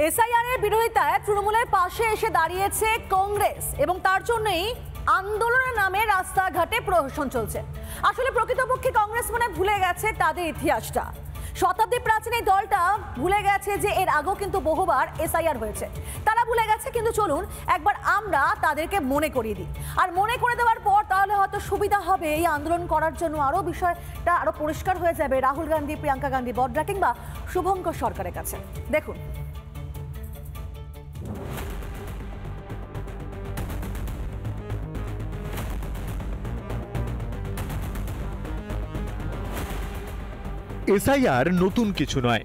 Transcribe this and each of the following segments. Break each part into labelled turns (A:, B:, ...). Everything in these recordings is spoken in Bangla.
A: এসআইআর এর বিরোধিতায় তৃণমূলের পাশে এসে দাঁড়িয়েছে কংগ্রেস এবং তার জন্যই আন্দোলনের নামে রাস্তাঘাটে প্রহসন চলছে। আসলে প্রকৃতপক্ষে কংগ্রেস মনে ভুলে গেছে তাদের ইতিহাসটা। শতাব্দী প্রাচীন এই দলটা ভুলে গেছে যে এর আগেও কিন্তু বহুবার এসআইআর হয়েছে। তারা ভুলে গেছে, কিন্তু চলুন একবার আমরা তাদেরকে মনে করিয়ে দিই। আর মনে করে দেওয়ার পর তাহলে হয়তো সুবিধা হবে এই আন্দোলন করার জন্য, আরও বিষয়টা আরও পরিষ্কার হয়ে যাবে রাহুল গান্ধী, প্রিয়াঙ্কা গান্ধী বডরা কিংবা শুভঙ্কর সরকারের কাছে। দেখুন,
B: এসআইআর নতুন কিছু নয়।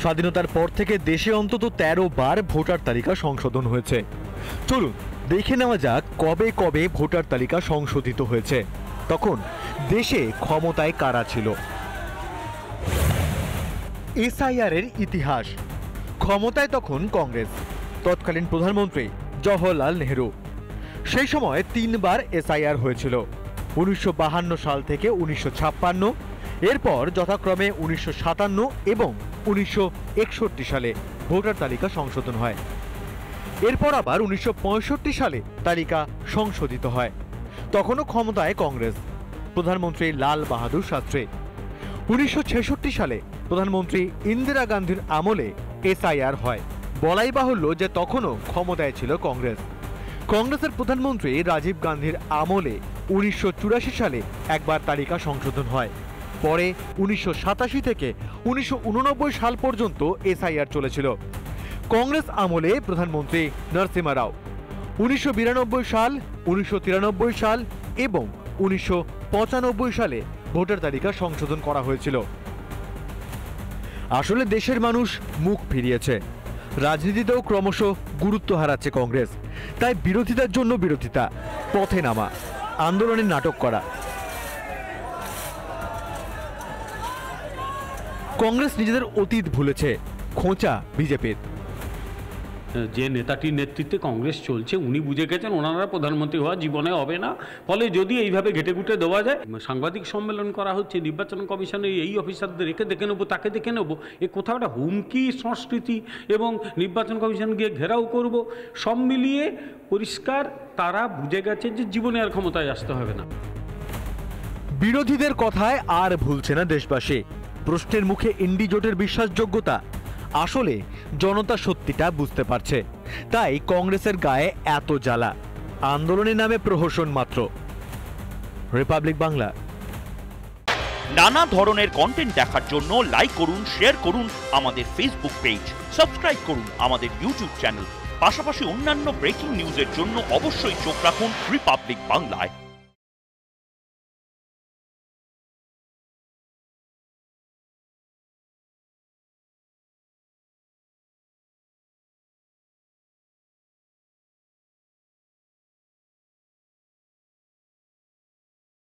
B: স্বাধীনতার পর থেকে দেশে অন্তত 13 বার ভোটার তালিকা সংশোধন হয়েছে। চলুন দেখে নেওয়া যাক কবে কবে ভোটার তালিকা সংশোধিত হয়েছে, তখন দেশে ক্ষমতায় কারা ছিল। এসআইআর এর ইতিহাস। ক্ষমতায় তখন কংগ্রেস, তৎকালীন প্রধানমন্ত্রী জওহরলাল নেহরু। সেই সময় 3 বার এসআইআর হয়েছিল, 1952 সাল থেকে 1956, এরপর যথাক্রমে 1957 এবং 1961 সালে ভোটার তালিকা সংশোধন হয়। এরপর আবার 1965 সালে তালিকা সংশোধিত হয়। তখনও ক্ষমতায় কংগ্রেস, প্রধানমন্ত্রী লাল বাহাদুর শাস্ত্রী। 1966 সালে প্রধানমন্ত্রী ইন্দিরা গান্ধীর আমলে এসআইআর হয়। বলাই বাহুল্য যে তখনও ক্ষমতায় ছিল কংগ্রেস। কংগ্রেসের প্রধানমন্ত্রী রাজীব গান্ধীর আমলে 1984 সালে একবার তালিকা সংশোধন হয়। পরে 1987 থেকে 1989 সাল পর্যন্ত এসআইআর চলেছিল। কংগ্রেস আমলে প্রধানমন্ত্রী নরসিমহা রাও। 1992 সাল, 1993 সাল এবং 1995 সালে ভোটার তালিকা সংশোধন করা হয়েছিল। আসলে দেশের মানুষ মুখ ফিরিয়েছে, রাজনীতিতেও ক্রমশ গুরুত্ব হারাচ্ছে কংগ্রেস। তাই বিরোধিতার জন্য বিরোধিতা, পথে নামা, আন্দোলনের নাটক করা। কংগ্রেস নিজেদের অতীত ভুলেছে, খোঁচা বিজেপির।
C: যে নেতাটির নেতৃত্বে কংগ্রেস চলছে উনি বুঝে গেছেন ওনারা প্রধানমন্ত্রী হওয়া জীবনে হবে না। ফলে যদি এইভাবে ঘেটে ঘুটে দেওয়া যায়, সাংবাদিক সম্মেলন করা হচ্ছে, নির্বাচন কমিশনের এই অফিসারদের রেখে দেখে নেবো, তাকে দেখে নেবো, এ কোথাও একটা হুমকি সংস্কৃতি এবং নির্বাচন কমিশন গিয়ে ঘেরাও করব, সব মিলিয়ে পরিষ্কার তারা বুঝে গেছে যে জীবনে আর ক্ষমতায় আসতে হবে না।
B: বিরোধীদের কথায় আর ভুলছে না দেশবাসী। প্রশ্নের মুখে ইন্ডি জোটের বিশ্বাসযোগ্যতা। আসলে জনতা সত্যিটা বুঝতে পারছে, তাই কংগ্রেসের গায়ে এত জ্বালা। আন্দোলনের নামে প্রহসন মাত্র। রিপাবলিক বাংলা।
D: নানা ধরনের কন্টেন্ট দেখার জন্য লাইক করুন, শেয়ার করুন আমাদের ফেসবুক পেজ, সাবস্ক্রাইব করুন আমাদের ইউটিউব চ্যানেল। পাশাপাশি অন্যান্য ব্রেকিং নিউজের জন্য অবশ্যই চোখ রাখুন রিপাবলিক বাংলায়।